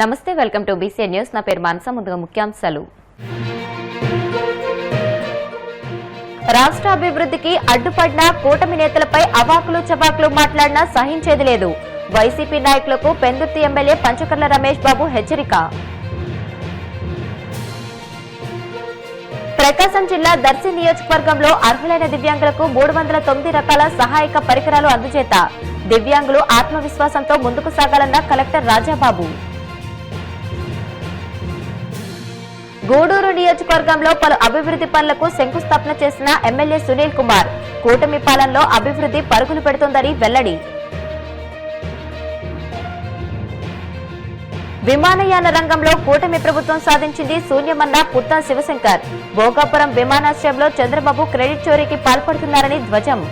నమస్తే, welcome to BC news. నా పేరు మానస. ముందుగా ముఖ్యాంశాలు. రాష్ట్ర అభివృద్ధికి అడ్డుపడిన కూటమి నేతలపై అవాకులు చవాకులు మాట్లాడినా సహించేది లేదు. వైసీపీ నాయకులకు పెందుర్తి ఎమ్మెల్యే పంచకర్ల రమేష్ బాబు హెచ్చరిక. ప్రకాశం జిల్లా దర్శి నియోజకవర్గంలో అర్హులైన దివ్యాంగులకు 309 రకాల సహాయక పరికరాలు అందజేత. దివ్యాంగులు ఆత్మవిశ్వాసంతో ముందుకు సాగాలన్న కలెక్టర్ రాజాబాబు. గూడూరు నియోజకవర్గంలో పలు అభివృద్ధి పనులకు శంకుస్థాపన చేసిన ఎమ్మెల్యే సునీల్ కుమార్. కూటమి పాలనలో అభివృద్ధి పరుగులు పెడుతోందని వెల్లడి. విమానయాన రంగంలో కూటమి ప్రభుత్వం సాధించింది శూన్యమన్న పుత్తా శివశంకర్. భోగాపురం విమానాశ్రయంలో చంద్రబాబు క్రెడిట్ చోరీకి పాల్పడుతున్నారని ధ్వజం.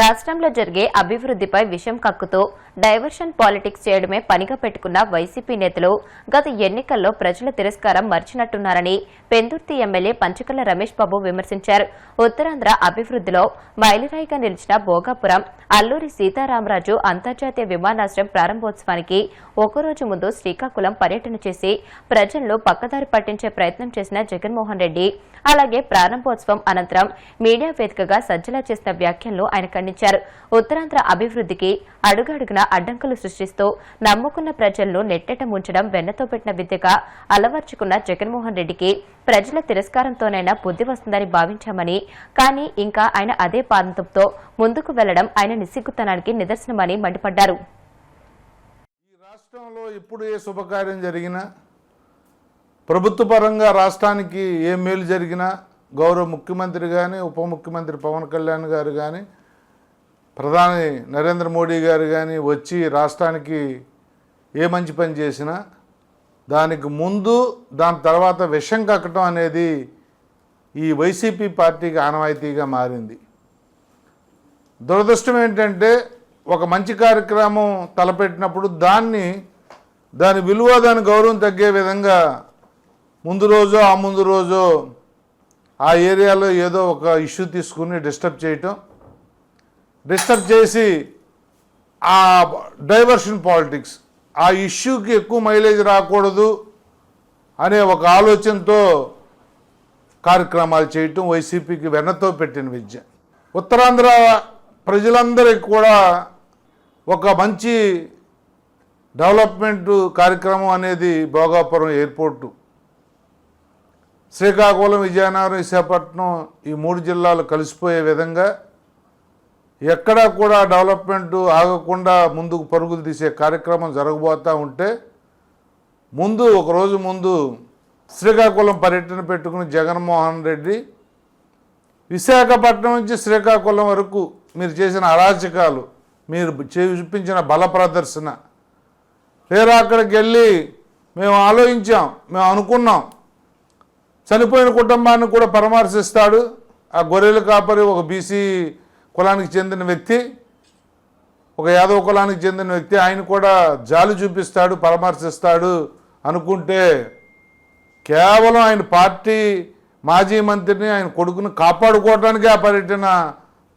రాష్ట్రంలో జరిగే అభివృద్ధిపై విషం కక్కుతూ డైవర్షన్ పాలిటిక్స్ చేయడమే పనిగా పెట్టుకున్న వైసీపీ నేతలు గత ఎన్నికల్లో ప్రజల తిరస్కారం మర్చినట్టున్నారని పెందుర్తి ఎమ్మెల్యే పంచకర్ల రమేష్ బాబు విమర్శించారు. ఉత్తరాంధ్ర అభివృద్ధిలో మైలురాయిగా నిలిచిన భోగాపురం అల్లూరి సీతారామరాజు అంతర్జాతీయ విమానాశ్రయం ప్రారంభోత్సవానికి ఒకరోజు ముందు శ్రీకాకుళం పర్యటన చేసి ప్రజలను పక్కదారి పట్టించే ప్రయత్నం చేసిన జగన్మోహన్ రెడ్డి, అలాగే ప్రారంభోత్సవం అనంతరం మీడియా వేదికగా సజ్జలా చేసిన వ్యాఖ్యలను ఆయన ఖండించారు. ఉత్తరాంధ్ర అభివృద్ధికి అడుగడుగున అడ్డంకులు సృష్టిస్తూ నమ్ముకున్న ప్రజలను నెట్టెట ముంచడం వెన్నతో పెట్టిన విద్యగా అలవర్చుకున్న జగన్మోహన్ రెడ్డికి ప్రజల తిరస్కారంతోనైనా బుద్ధి వస్తుందని భావించామని, కానీ ఇంకా ఆయన అదే పాదంతో ముందుకు వెళ్లడం ఆయన నిస్సిగ్గుతనానికి నిదర్శనమని మండిపడ్డారు. ఈ రాష్ట్రంలో ఇప్పుడు ఏ శుభకార్యం జరిగినా, ప్రభుత్వ పరంగా రాష్ట్రానికి ఏ మేలు జరిగినా గౌరవ ముఖ్యమంత్రి కానీ, ఉప ముఖ్యమంత్రి పవన్ కళ్యాణ్ గారు కానీ, ప్రధాని నరేంద్ర మోడీ గారు కానీ వచ్చి రాష్ట్రానికి ఏ మంచి పని చేసినా దానికి ముందు దాని తర్వాత విషం కక్కటం అనేది ఈ వైసీపీ పార్టీకి ఆనవాయితీగా మారింది. దురదృష్టం ఏంటంటే ఒక మంచి కార్యక్రమం తలపెట్టినప్పుడు దాని విలువ, దాని గౌరవం తగ్గే విధంగా ముందు రోజో ఆ ముందు రోజో ఆ ఏరియాలో ఏదో ఒక ఇష్యూ తీసుకుని డిస్టర్బ్ చేసి ఆ డైవర్షన్ పాలిటిక్స్, ఆ ఇష్యూకి ఎక్కువ మైలేజ్ రాకూడదు అనే ఒక ఆలోచనతో కార్యక్రమాలు చేయటం వైసీపీకి వెన్నతో పెట్టిన విద్య. ఉత్తరాంధ్ర ప్రజలందరికీ కూడా ఒక మంచి డెవలప్మెంట్ కార్యక్రమం అనేది భోగాపురం ఎయిర్పోర్టు. శ్రీకాకుళం, విజయనగరం, విశాఖపట్నం ఈ 3 జిల్లాలు కలిసిపోయే విధంగా ఎక్కడా కూడా డెవలప్మెంట్ ఆగకుండా ముందుకు పరుగులు తీసే కార్యక్రమం జరగబోతూ ఉంటే ఒకరోజు ముందు శ్రీకాకుళం పర్యటన పెట్టుకుని జగన్మోహన్ రెడ్డి విశాఖపట్నం నుంచి శ్రీకాకుళం వరకు మీరు చేసిన అరాచకాలు, మీరు చూపించిన బల ప్రదర్శన, లేదా అక్కడికి వెళ్ళి మేము ఆలోచించాం, మేము అనుకున్నాం, చనిపోయిన కుటుంబాన్ని కూడా పరామర్శిస్తాడు ఆ గొర్రెల కాపరి, ఒక బీసీ కులానికి చెందిన వ్యక్తి, ఒక యాదవ కులానికి చెందిన వ్యక్తి, ఆయన కూడా జాలి చూపిస్తాడు, పరామర్శిస్తాడు అనుకుంటే కేవలం ఆయన పార్టీ మాజీ మంత్రిని, ఆయన కొడుకుని కాపాడుకోవడానికి ఆ పర్యటన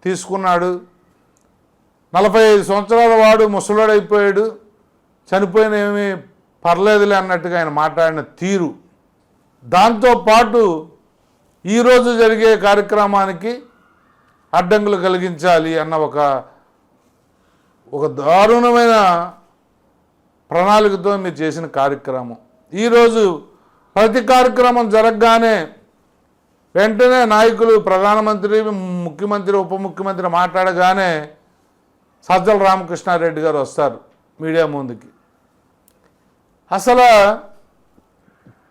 తీసుకున్నాడు. 45 సంవత్సరాల వాడు ముసలాడైపోయాడు, చనిపోయిన ఏమీ పర్లేదులే అన్నట్టుగా ఆయన మాట్లాడిన తీరు, దాంతోపాటు ఈరోజు జరిగే కార్యక్రమానికి అడ్డంకులు కలిగించాలి అన్న ఒక దారుణమైన ప్రణాళికతో మీరు చేసిన కార్యక్రమం. ఈరోజు ప్రతి కార్యక్రమం జరగగానే వెంటనే నాయకులు, ప్రధానమంత్రి, ముఖ్యమంత్రి, ఉప ముఖ్యమంత్రి మాట్లాడగానే సజ్జల రామకృష్ణారెడ్డి గారు వస్తారు మీడియా ముందుకి. అసలు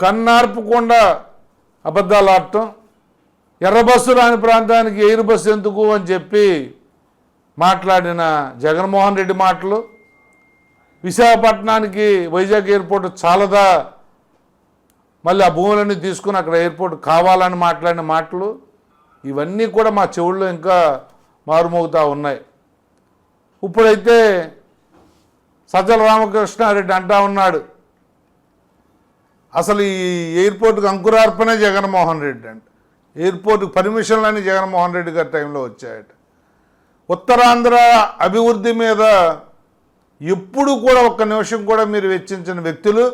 కన్నార్పకుండా అబద్ధాలు ఆడటం, ఎర్ర బస్సు రాని ప్రాంతానికి ఎయిర్ బస్సు ఎందుకు అని చెప్పి మాట్లాడిన జగన్మోహన్ రెడ్డి మాటలు, విశాఖపట్నానికి వైజాగ్ ఎయిర్పోర్ట్ చాలదా, మళ్ళీ ఆ భూములన్నీ తీసుకుని అక్కడ ఎయిర్పోర్ట్ కావాలని మాట్లాడిన మాటలు, ఇవన్నీ కూడా మా చెవుల్లో ఇంకా మారుమోగుతూ ఉన్నాయి. ఇప్పుడైతే సజ్జల రామకృష్ణారెడ్డి అంటా ఉన్నాడు, అసలు ఈ ఎయిర్పోర్ట్కి అంకురార్పణే జగన్మోహన్ రెడ్డి అంట. ఎయిర్పోర్ట్కి పర్మిషన్లని జగన్మోహన్ రెడ్డి గారి టైంలో వచ్చాయట. ఉత్తరాంధ్ర అభివృద్ధి మీద ఎప్పుడు కూడా ఒక్క నిమిషం కూడా మీరు వెచ్చించిన వ్యక్తులు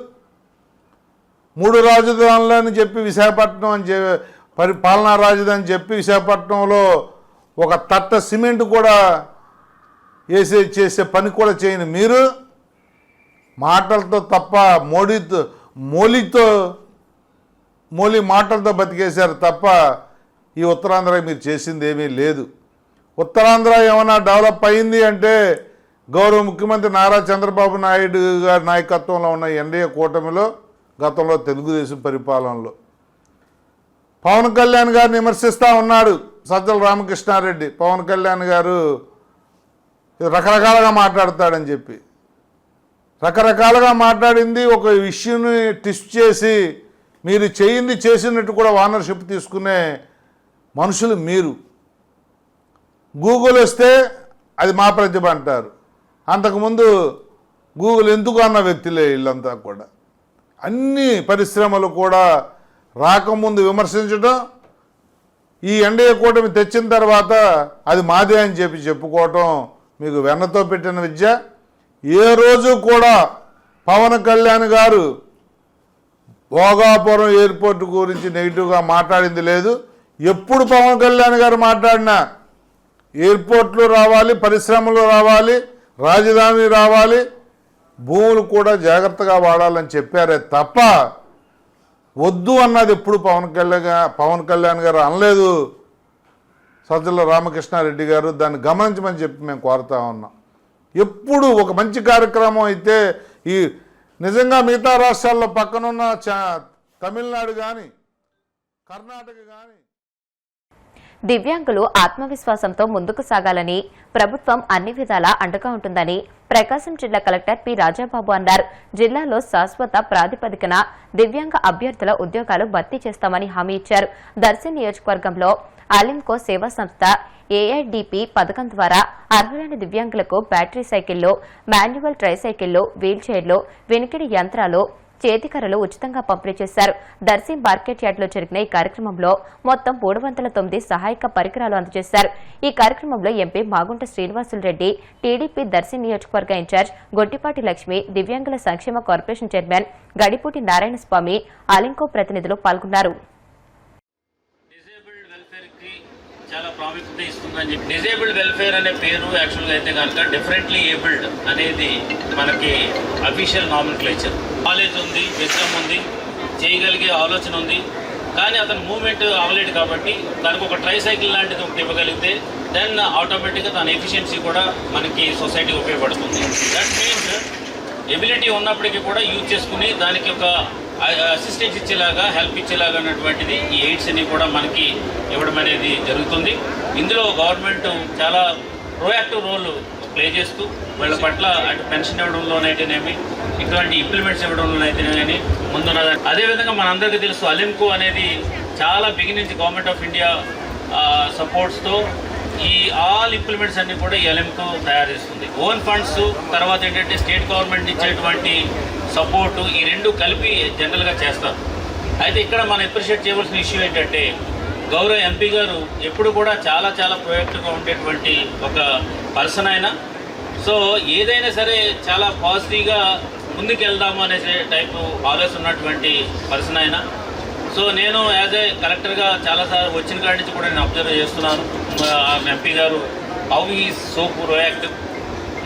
3 రాజధానులని చెప్పి విశాఖపట్నం అని పాలనా రాజధాని చెప్పి విశాఖపట్నంలో ఒక తట్ట సిమెంట్ కూడా చేసే పని కూడా చేయని మీరు మాటలతో తప్ప మోలీ మాటలతో బతికేశారు తప్ప ఈ ఉత్తరాంధ్ర మీరు చేసింది ఏమీ లేదు. ఉత్తరాంధ్ర ఏమైనా డెవలప్ అయింది అంటే గౌరవ ముఖ్యమంత్రి నారా చంద్రబాబు నాయుడు గారి నాయకత్వంలో ఉన్న ఎన్డీఏ కూటమిలో, గతంలో తెలుగుదేశం పరిపాలనలో. పవన్ కళ్యాణ్ గారిని విమర్శిస్తూ ఉన్నాడు సజ్జల రామకృష్ణారెడ్డి. పవన్ కళ్యాణ్ గారు రకరకాలుగా మాట్లాడతాడని చెప్పి రకరకాలుగా మాట్లాడింది ఒక ఇష్యూని ట్విస్ట్ చేసి మీరు చేసినట్టు కూడా ఓనర్షిప్ తీసుకునే మనుషులు మీరు. గూగుల్ వస్తే అది మా ప్రతిభ అంటారు. అంతకుముందు గూగుల్ ఎందుకు అన్న వ్యక్తులే వీళ్ళంతా కూడా. అన్ని పరిశ్రమలు కూడా రాకముందు విమర్శించడం, ఈ ఎన్డీఏ కూటమి తెచ్చిన తర్వాత అది మాదే అని చెప్పుకోవటం మీకు వెన్నతో పెట్టిన విద్య. ఏ రోజు కూడా పవన్ కళ్యాణ్ గారు భోగాపురం ఎయిర్పోర్ట్ గురించి నెగిటివ్గా మాట్లాడింది లేదు. ఎప్పుడు పవన్ కళ్యాణ్ గారు మాట్లాడినా ఎయిర్పోర్ట్లు రావాలి, పరిశ్రమలు రావాలి, రాజధాని రావాలి, భూములు కూడా జాగ్రత్తగా వాడాలని చెప్పారే తప్ప వద్దు అన్నది ఎప్పుడు పవన్ కళ్యాణ్ గారు అనలేదు. సజ్జల రామకృష్ణారెడ్డి గారు దాన్ని గమనించమని చెప్పి మేము కోరుతా ఉన్నాం. ఎప్పుడు ఒక మంచి కార్యక్రమం అయితే ఈ నిజంగా మిగతా రాష్ట్రాల్లో పక్కనున్న తమిళనాడు కానీ కర్ణాటక కానీ దివ్యాంగులు ఆత్మవిశ్వాసంతో ముందుకు సాగాలని ప్రభుత్వం అన్ని విధాలా అండగా ఉంటుందని ప్రకాశం జిల్లా కలెక్టర్ పి రాజాబాబు అన్నారు. జిల్లాలో శాశ్వత ప్రాతిపదికన దివ్యాంగ అభ్యర్థుల ఉద్యోగాలు భర్తీ చేస్తామని హామీ ఇచ్చారు. దర్శి నియోజకవర్గంలో అలింకో సేవా సంస్థ ఏఐడిపి పథకం ద్వారా అర్హులైన దివ్యాంగులకు బ్యాటరీ సైకిళ్లు, మాన్యువల్ ట్రైసైకిళ్లు, వీల్ చైర్లు, వినికిడి యంత్రాలు, చేతికర్రలు ఉచితంగా పంపిణీ చేశారు. దర్శి మార్కెట్ యార్డ్లో జరిగిన ఈ కార్యక్రమంలో మొత్తం 309 సహాయక పరికరాలు అందజేశారు. ఈ కార్యక్రమంలో ఎంపీ మాగుంట శ్రీనివాసులరెడ్డి, టీడీపీ దర్శి నియోజకవర్గ ఇన్ఛార్జ్ గొట్టిపాటి లక్ష్మి, దివ్యాంగుల సంక్షేమ కార్పొరేషన్ చైర్మన్ గడిపూటి నారాయణస్వామి, అలింకో ప్రతినిధులు పాల్గొన్నారు. చాలా ప్రాముఖ్యత ఇస్తుందని చెప్పి డిజేబుల్డ్ వెల్ఫేర్ అనే పేరు యాక్చువల్గా అయితే కనుక డిఫరెంట్లీ ఏబుల్డ్ అనేది మనకి అఫీషియల్ నామినిక్లేచర్. నాలెడ్జ్ ఉంది, విజ్డమ్ ఉంది, చేయగలిగే ఆలోచన ఉంది, కానీ అతని మూవ్మెంట్ అవ్వలేడు కాబట్టి తనకు ఒక ట్రైసైకిల్ లాంటిది ఒకటి ఇవ్వగలిగితే దెన్ ఆటోమేటిక్గా తన ఎఫిషియన్సీ కూడా మనకి సొసైటీకి ఉపయోగపడుతుంది. దట్ మీన్స్ ఎబిలిటీ ఉన్నప్పటికీ కూడా యూజ్ చేసుకుని దానికి ఒక అసిస్టెన్స్ ఇచ్చేలాగా, హెల్ప్ ఇచ్చేలాగా ఉన్నటువంటిది ఈ ఎయిడ్స్ అన్ని కూడా మనకి ఇవ్వడం అనేది జరుగుతుంది. ఇందులో గవర్నమెంట్ చాలా ప్రోయాక్టివ్ రోల్ ప్లే చేస్తూ వీళ్ళ పట్ల అటు పెన్షన్ ఇవ్వడంలోనైతేనేమి, ఇటువంటి ఇంప్లిమెంట్స్ ఇవ్వడంలోనైతేనేమి ముందున్నది. అదేవిధంగా మనందరికీ తెలుసు అలింకో అనేది చాలా బిగినింగ్ నుంచి గవర్నమెంట్ ఆఫ్ ఇండియా సపోర్ట్స్తో ఈ ఆల్ ఇంప్లిమెంట్స్ అన్ని కూడా ఈ అలింకో తయారు చేస్తుంది. ఓన్ ఫండ్స్, తర్వాత ఏంటంటే స్టేట్ గవర్నమెంట్ ఇచ్చేటువంటి సపోర్టు, ఈ రెండు కలిపి జనరల్గా చేస్తారు. అయితే ఇక్కడ మనం అప్రిషియేట్ చేయవలసిన ఇష్యూ ఏంటంటే గౌరవ ఎంపీ గారు ఎప్పుడు కూడా చాలా చాలా ప్రొయాక్టివ్గా ఉండేటువంటి ఒక పర్సన్ అయినా, సో ఏదైనా సరే చాలా పాజిటివ్గా ముందుకు వెళ్దాము అనే టైపు ఆలోచన ఉన్నటువంటి పర్సన్ అయినా. సో నేను యాజ్ ఏ కలెక్టర్గా చాలాసార్లు వచ్చిన కాడి నుంచి కూడా నేను అబ్జర్వ్ చేస్తున్నాను ఎంపీ గారు హౌ ఈజ్ సో ప్రొయాక్టివ్.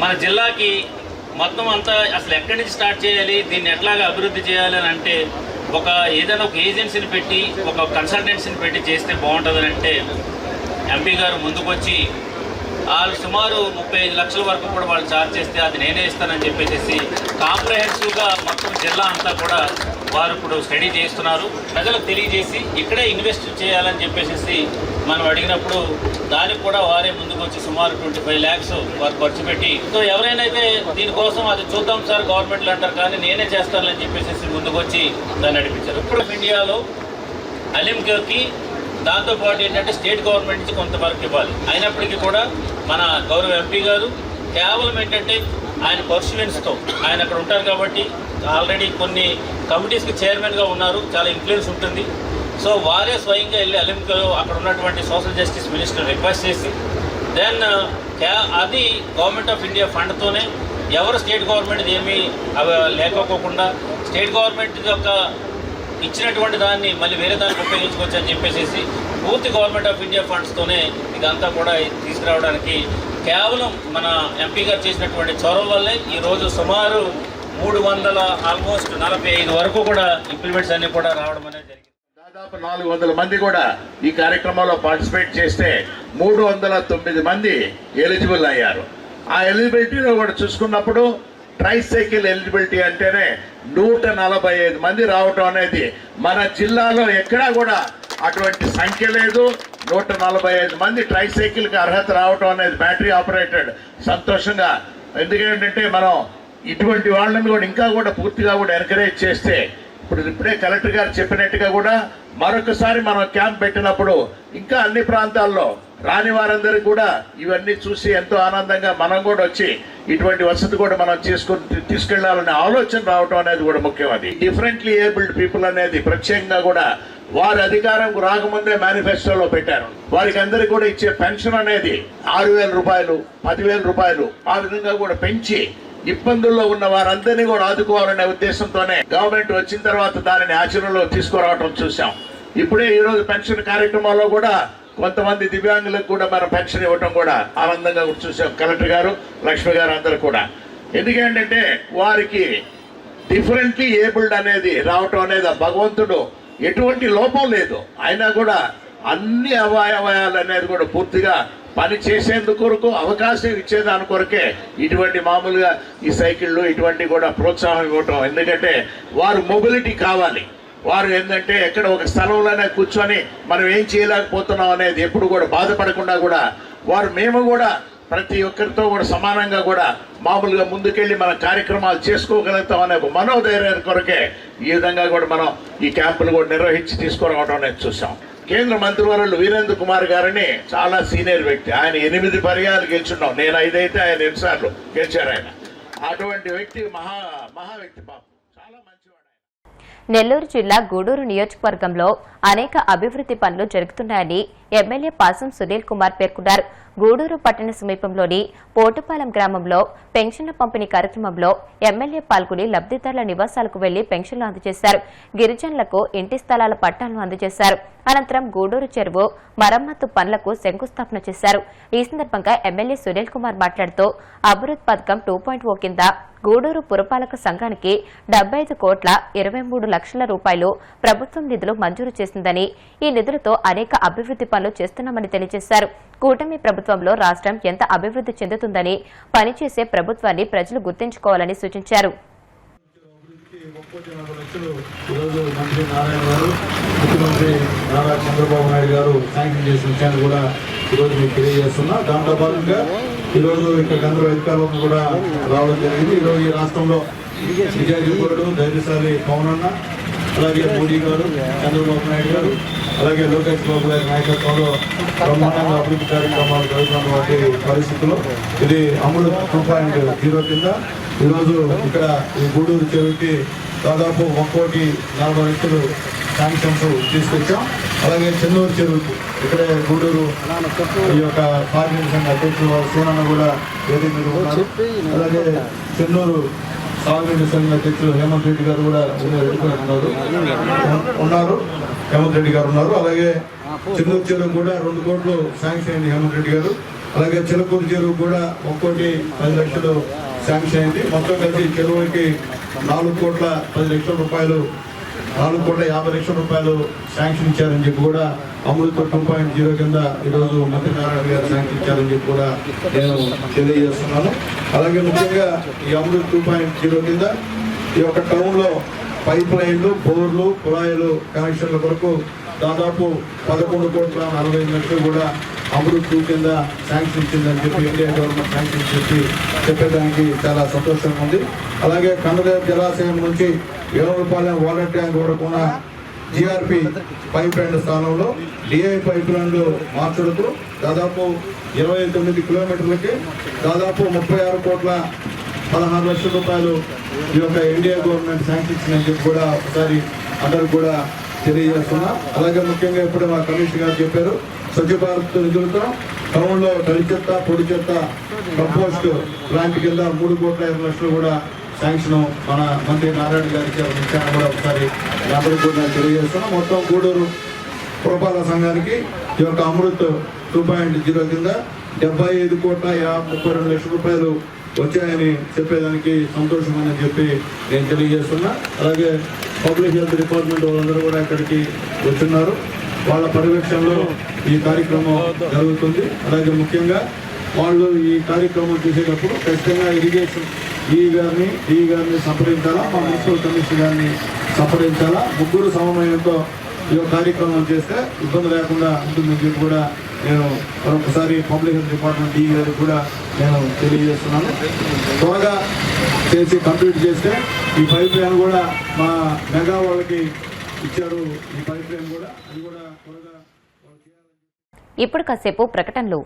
మన జిల్లాకి మొత్తం అంతా అసలు ఎక్కడి నుంచి స్టార్ట్ చేయాలి, దీన్ని ఎట్లాగా అభివృద్ధి చేయాలి అని అంటే ఏదైనా ఒక ఏజెన్సీని పెట్టి, ఒక కన్సల్టెన్సీని పెట్టి చేస్తే బాగుంటుందని అంటే ఎంపీ గారు ముందుకు వచ్చి వాళ్ళు సుమారు 35 లక్షల వరకు కూడా వాళ్ళు ఛార్జ్ చేస్తే అది నేనే ఇస్తానని చెప్పేసి కాంప్రహెన్సివ్గా మొత్తం జిల్లా అంతా కూడా వారు ఇప్పుడు స్టడీ చేస్తున్నారు. ప్రజలకు తెలియజేసి ఇక్కడే ఇన్వెస్ట్ చేయాలని చెప్పేసి మనం అడిగినప్పుడు దానికి కూడా వారే ముందుకు వచ్చి సుమారు 25 lakhs వారు ఖర్చు పెట్టి, సో ఎవరైనా దీనికోసం అది చూద్దాం సార్ గవర్నమెంట్లు అంటారు, కానీ నేనే చేస్తానని చెప్పేసి ముందుకు వచ్చి దాన్ని నడిపించారు. ఇప్పుడు ఇండియాలో అలింకోకి దాంతోపాటు ఏంటంటే స్టేట్ గవర్నమెంట్ నుంచి కొంతవరకు ఇవ్వాలి. అయినప్పటికీ కూడా మన గౌరవ ఎంపీ గారు కేవలం ఏంటంటే ఆయన పర్సువెన్స్తో ఆయన అక్కడ ఉంటారు కాబట్టి ఆల్రెడీ కొన్ని కమిటీస్కి చైర్మన్గా ఉన్నారు, చాలా ఇన్ఫ్లుయెన్స్ ఉంటుంది. సో వారే స్వయంగా వెళ్ళి అలింకోలో అక్కడ ఉన్నటువంటి సోషల్ జస్టిస్ మినిస్టర్ రిక్వెస్ట్ చేసి దెన్ అది గవర్నమెంట్ ఆఫ్ ఇండియా ఫండ్తోనే ఎవరు స్టేట్ గవర్నమెంట్ ఏమీ లేకపోకుండా స్టేట్ గవర్నమెంట్ యొక్క ఇచ్చినటువంటి దాన్ని మళ్ళీ వేరే దానికి ఉపయోగించుకోవచ్చు అని చెప్పేసి పూర్తి గవర్నమెంట్ ఆఫ్ ఇండియా ఫండ్స్తోనే ఇదంతా కూడా తీసుకురావడానికి కేవలం మన ఎంపీ గారు చేసినటువంటి చొరవ వల్లే ఈరోజు సుమారు 345 వరకు కూడా ఇంప్లిమెంట్స్ అన్ని కూడా రావడం అనేది జరిగింది. దాదాపు 400 మంది కూడా ఈ కార్యక్రమంలో పార్టిసిపేట్ చేస్తే 309 మంది ఎలిజిబుల్ అయ్యారు. ఆ ఎలిజిబిలిటీలో కూడా చూసుకున్నప్పుడు ట్రైసైకిల్ ఎలిజిబిలిటీ అంటేనే 145 మంది రావటం అనేది మన జిల్లాలో ఎక్కడా కూడా అటువంటి సంఖ్య లేదు. 145 మంది ట్రైసైకిల్కి అర్హత రావటం అనేది బ్యాటరీ ఆపరేటెడ్ సంతోషంగా. ఎందుకంటే మనం ఇటువంటి వాళ్ళని కూడా ఇంకా కూడా పూర్తిగా కూడా ఎంకరేజ్ చేస్తే ఇప్పుడే కలెక్టర్ గారు చెప్పినట్టుగా కూడా మరొకసారి మనం క్యాంప్ పెట్టినప్పుడు ఇంకా అన్ని ప్రాంతాల్లో రాని వారందరికీ కూడా ఇవన్నీ చూసి ఎంతో ఆనందంగా మనం కూడా వచ్చి ఇటువంటి వసతి కూడా మనం తీసుకెళ్లాలనే ఆలోచన రావటం అనేది కూడా ముఖ్యం. అది డిఫరెంట్లీ ఏబుల్డ్ పీపుల్ అనేది ప్రత్యేకంగా కూడా వారి అధికారం రాకముందే మేనిఫెస్టోలో పెట్టారు. వారికి అందరికీ కూడా ఇచ్చే పెన్షన్ అనేది 6,000 రూపాయలు, 10,000 రూపాయలు ఆ విధంగా కూడా పెంచి ఇబ్బందుల్లో ఉన్న వారందరినీ కూడా ఆదుకోవాలనే ఉద్దేశంతోనే గవర్నమెంట్ వచ్చిన తర్వాత దానిని ఆచరణలో తీసుకురావటం చూసాం. ఇప్పుడే ఈరోజు పెన్షన్ కార్యక్రమాల్లో కూడా కొంతమంది దివ్యాంగులకు కూడా మనం పెన్షన్ ఇవ్వటం కూడా ఆనందంగా చూసాం. కలెక్టర్ గారు, లక్ష్మి గారు అందరూ కూడా. ఎందుకంటే వారికి డిఫరెంట్లీ ఏబుల్డ్ అనేది రావటం అనేది ఆ భగవంతుడు ఎటువంటి లోపం లేదు, అయినా కూడా అన్ని అవయవాలు అనేది కూడా పూర్తిగా పని చేసేందుకు కొరకు అవకాశం ఇచ్చేదాని కొరకే ఇటువంటి మామూలుగా ఈ సైకిళ్ళు ఇటువంటి కూడా ప్రోత్సాహం ఇవ్వటం. ఎందుకంటే వారు మొబిలిటీ కావాలి. వారు ఏంటంటే ఎక్కడ ఒక స్థలంలోనే కూర్చొని మనం ఏం చేయలేకపోతున్నాం అనేది ఎప్పుడు కూడా బాధపడకుండా కూడా వారు మేము కూడా ప్రతి ఒక్కరితో కూడా సమానంగా కూడా మామూలుగా ముందుకెళ్ళి మన కార్యక్రమాలు చేసుకోగలుగుతాం అనే మనోధైర్యం కొరకే ఈ విధంగా కూడా మనం ఈ క్యాంపులు కూడా నిర్వహించి తీసుకురావడం అనేది చూసాం. కేంద్ర మంత్రివర్యులు వీరేంద్ర కుమార్ గారిని చాలా సీనియర్ వ్యక్తి. ఆయన 8 పర్యాలు గెలుచున్నాం. నేను 5 అయితే ఆయన 2 సార్లు గెలిచారు. ఆయన అటువంటి వ్యక్తి మహా వ్యక్తి పాపం, చాలా మంచివాడు. నెల్లూరు జిల్లా గూడూరు నియోజకవర్గంలో అనేక అభివృద్ది పనులు జరుగుతున్నాయని ఎమ్మెల్యే పాసం సునీల్ కుమార్ పేర్కొన్నారు. గూడూరు పట్టణ సమీపంలోని పోటుపాలెం గ్రామంలో పెన్షన్ల పంపిణీ కార్యక్రమంలో ఎమ్మెల్యే పాల్గొని లబ్దిదారుల నివాసాలకు వెళ్లి పెన్షన్లు అందజేశారు. గిరిజనులకు ఇంటి స్థలాల పట్టాలను అందజేశారు. అనంతరం గూడూరు చెరువు మరమ్మతు పనులకు శంకుస్థాపన చేశారు. ఈ సందర్భంగా ఎమ్మెల్యే సునీల్ కుమార్ మాట్లాడుతూ అభివృద్ధి పథకం 2.0 కింద గూడూరు పురపాలక సంఘానికి 75,23,00,000 రూపాయలు ప్రభుత్వం నిధులు మంజూరు చేసిందని, ఈ నిధులతో అనేక అభివృద్ది పనులు చేస్తున్నామని తెలియజేశారు. కూటమి ప్రభుత్వంలో రాష్ట్రం ఎంత అభివృద్ది చెందుతుందని, పనిచేసే ప్రభుత్వాన్ని ప్రజలు గుర్తుంచుకోవాలని సూచించారు. ముఖ్యమంత్రి నారా చంద్రబాబు నాయుడు గారు శాంక్షన్ చేసిన విషయాన్ని కూడా ఈరోజు మీకు తెలియజేస్తున్నా. దాంట్లో భాగంగా ఈరోజు ఇక్కడ అందరూ అధికారులకు కూడా రావడం జరిగింది. ఈరోజు ఈ రాష్ట్రంలో విజయపూరుడు ధైర్యశాలి పవన్ అన్న, అలాగే మోడీ గారు, చంద్రబాబు నాయుడు గారు, అలాగే లోకేష్ బాబు గారి నాయకత్వంలో బ్రహ్మాండంగా అభివృద్ధి కార్యక్రమాలు జరుగుతున్నటువంటి పరిస్థితుల్లో ఇది అమలు 2.0 కింద ఈరోజు ఇక్కడ ఈ గూడూరు చెరువుకి దాదాపు 1,40,00,000 శాంక్షన్స్ తీసుకొచ్చాం. అలాగే చెన్నూరు చెరువుకి ఇక్కడే గూడూరు ఈ యొక్క కార్మిక సంఘ అధ్యక్షులు సోనన్న కూడా వేదిక మీద ఉన్నారు. అలాగే చెన్నూరు సాగునీటి సంఘ అధ్యక్షులు హేమంత్ రెడ్డి గారు కూడా ఉన్నారు. హేమంత్ రెడ్డి గారు ఉన్నారు. అలాగే చెన్నూరు చెరువు కూడా 2 కోట్లు శాంక్షన్ అయింది హేమంత్ రెడ్డి గారు. అలాగే చిలకూరు చెరువు కూడా 1,10,00,000 శాంక్షన్ అయింది. మొత్తం కలిసి చెరువుకి 4,10,00,000 రూపాయలు, 4,50,00,000 రూపాయలు శాంక్షన్ ఇచ్చారని చెప్పి కూడా అమృత 2.0 కింద ఈరోజు మంత్రి నారాయణ గారు శాంక్షన్ ఇచ్చారని చెప్పి కూడా నేను తెలియజేస్తున్నాను. అలాగే ముఖ్యంగా ఈ అమృత 2.0 కింద ఈ యొక్క టౌన్లో పైప్ లైన్లు, బోర్లు, కుళాయిలు కనెక్షన్ల కొరకు దాదాపు 11,45,00,000 కూడా అమృత్ 2 కింద శాంక్షన్ ఇచ్చిందని చెప్పి ఇండియా గవర్నమెంట్ శాంక్షన్ చెప్పి చెప్పేదానికి చాలా సంతోషంగా ఉంది. అలాగే కండదేవ జలాశయం నుంచి ఏలూరుపాలెం వాటర్ ట్యాంక్ వరకు ఉన్న జిఆర్పి పైప్ లైన్ స్థానంలో డిఐ పైప్ లైన్లు మార్చుడుకు దాదాపు 29 కిలోమీటర్లకి దాదాపు 36,16,00,000 రూపాయలు ఈ యొక్క ఇండియా గవర్నమెంట్ శాంక్షన్ ఇచ్చిందని చెప్పి కూడా ఒకసారి అందరూ కూడా తెలియజేస్తున్నా. అలాగే ముఖ్యంగా ఇప్పుడు మా కమిషనర్ గారు చెప్పారు, స్వచ్ఛ భారత్ నిధులతో టౌన్ లో తడి చెత్త పొడి చెత్త కంపోస్ట్ ప్లాంట్ కింద 3,50,00,000 కూడా శాంక్షన్ మన మంత్రి నారాయణ గారికి ఇచ్చాను కూడా ఒకసారి అందరికీ కూడా తెలియజేస్తున్నాం. మొత్తం గూడూరు పురపాలక సంఘానికి ఈ యొక్క అమృత్ 2.0 కింద 75,32,00,000 రూపాయలు వచ్చాయని చెప్పేదానికి సంతోషమని చెప్పి నేను తెలియజేస్తున్నా. అలాగే పబ్లిక్ హెల్త్ డిపార్ట్మెంట్ వాళ్ళందరూ కూడా ఇక్కడికి వచ్చున్నారు. వాళ్ళ పర్యవేక్షణలో ఈ కార్యక్రమం జరుగుతుంది. అలాగే ముఖ్యంగా వాళ్ళు ఈ కార్యక్రమం చేసేటప్పుడు ఖచ్చితంగా ఇరిగేషన్ ఈ గారిని సంప్రదించాలా, మా మున్సిపల్ కమిషనర్ గారిని సంప్రదించాలా. ముగ్గురు సమన్వయంతో ఈ కార్యక్రమం చేస్తే ఇబ్బంది లేకుండా ఉంటుందని చెప్పి కూడా నేను మరొకసారి పబ్లిక్ హెల్త్ డిపార్ట్మెంట్ డీ గారికి కూడా నేను తెలియజేస్తున్నాను. త్వరగా చేసి కంప్లీట్ చేస్తే ఈ పైప్ లైన్ కూడా మా మెగా వాళ్ళకి ఇచ్చారు. ఈ పైప్ లైన్ కూడా అది కూడా త్వరగా ఇప్పుడు కాసేపు ప్రకటనలు.